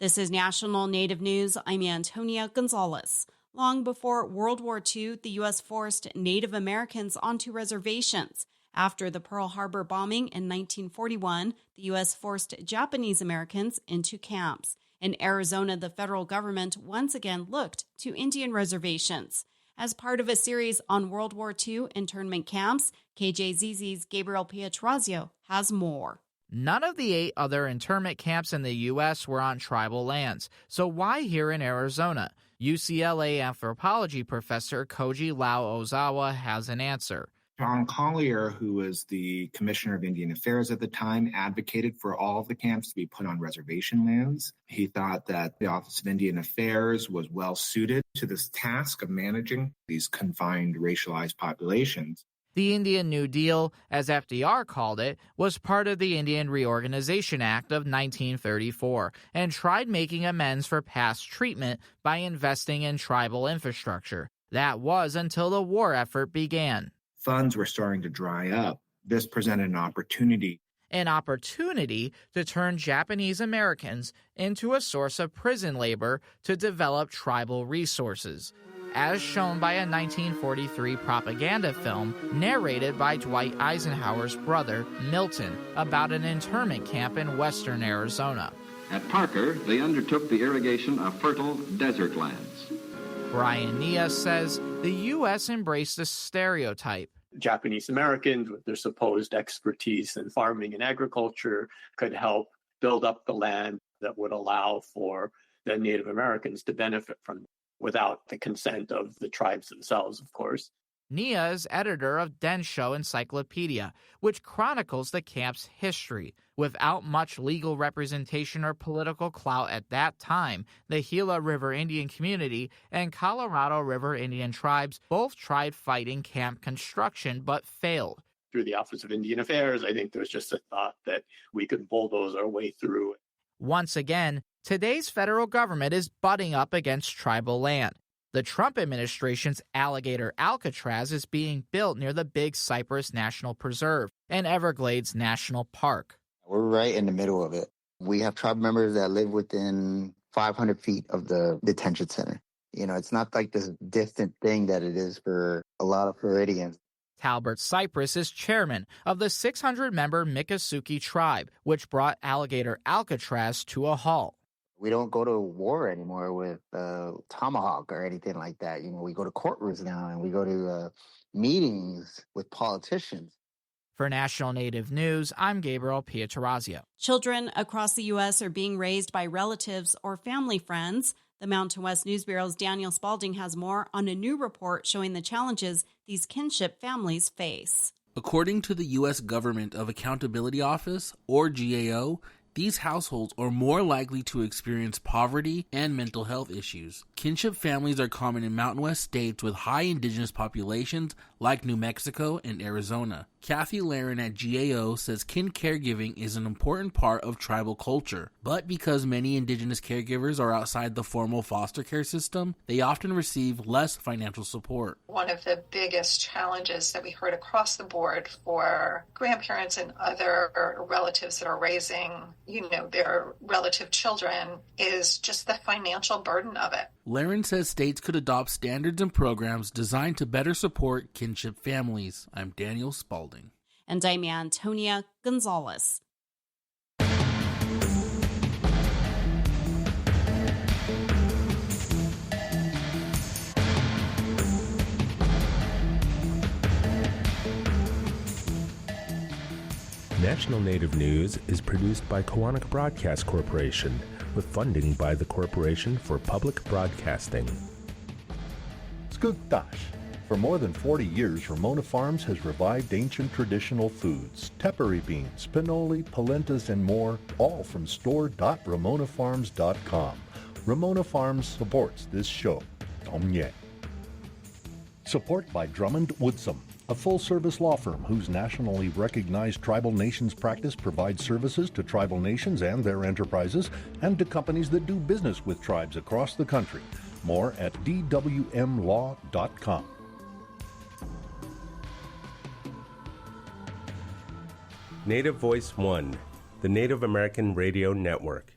This is National Native News. I'm Antonia Gonzalez. Long before World War II, the U.S. forced Native Americans onto reservations. After the Pearl Harbor bombing in 1941, the U.S. forced Japanese Americans into camps. In Arizona, the federal government once again looked to Indian reservations. As part of a series on World War II internment camps, KJZZ's Gabriel Pietrazio has more. None of the 8 other internment camps in the U.S. were on tribal lands, so why here in Arizona? UCLA anthropology professor Koji Lau Ozawa has an answer. John Collier, who was the Commissioner of Indian Affairs at the time, advocated for all of the camps to be put on reservation lands. He thought that the Office of Indian Affairs was well suited to this task of managing these confined racialized populations. The Indian New Deal, as FDR called it, was part of the Indian Reorganization Act of 1934 and tried making amends for past treatment by investing in tribal infrastructure. That was until the war effort began. Funds were starting to dry up. This presented an opportunity. An opportunity to turn Japanese Americans into a source of prison labor to develop tribal resources, as shown by a 1943 propaganda film narrated by Dwight Eisenhower's brother, Milton, about an internment camp in western Arizona. At Parker, they undertook the irrigation of fertile desert lands. Brian Nia says the U.S. embraced a stereotype. Japanese Americans, with their supposed expertise in farming and agriculture, could help build up the land that would allow for the Native Americans to benefit from, without the consent of the tribes themselves, of course. Nia is editor of Densho Encyclopedia, which chronicles the camp's history. Without much legal representation or political clout at that time, the Gila River Indian community and Colorado River Indian tribes both tried fighting camp construction but failed. Through the Office of Indian Affairs, I think there was just a thought that we could bulldoze our way through. Once again, today's federal government is butting up against tribal land. The Trump administration's alligator Alcatraz is being built near the Big Cypress National Preserve and Everglades National Park. We're right in the middle of it. We have tribe members that live within 500 feet of the detention center. You know, it's not like this distant thing that it is for a lot of Floridians. Talbert Cypress is chairman of the 600-member Miccosukee tribe, which brought alligator Alcatraz to a halt. We don't go to war anymore with tomahawk or anything like that. You know, we go to courtrooms now and we go to meetings with politicians. For National Native News, I'm Gabriel Pietrazio. Children across the U.S. are being raised by relatives or family friends. The Mountain West News Bureau's Daniel Spalding has more on a new report showing the challenges these kinship families face. According to the U.S. Government of Accountability Office, or GAO, these households are more likely to experience poverty and mental health issues. Kinship families are common in Mountain West states with high indigenous populations like New Mexico and Arizona. Kathy Laren at GAO says kin caregiving is an important part of tribal culture, but because many indigenous caregivers are outside the formal foster care system, they often receive less financial support. One of the biggest challenges that we heard across the board for grandparents and other relatives that are raising, their relative children is just the financial burden of it. Laren says states could adopt standards and programs designed to better support kinship families. I'm Daniel Spalding. And I'm Antonia Gonzalez. National Native News is produced by Kawanak Broadcast Corporation with funding by the Corporation for Public Broadcasting. Skugtash. For more than 40 years, Ramona Farms has revived ancient traditional foods, tepary beans, pinoli, polentas, and more, all from store.ramonafarms.com. Ramona Farms supports this show. Tomye. Support by Drummond Woodsum, a full-service law firm whose nationally recognized tribal nations practice provides services to tribal nations and their enterprises and to companies that do business with tribes across the country. More at dwmlaw.com. Native Voice One, the Native American Radio Network.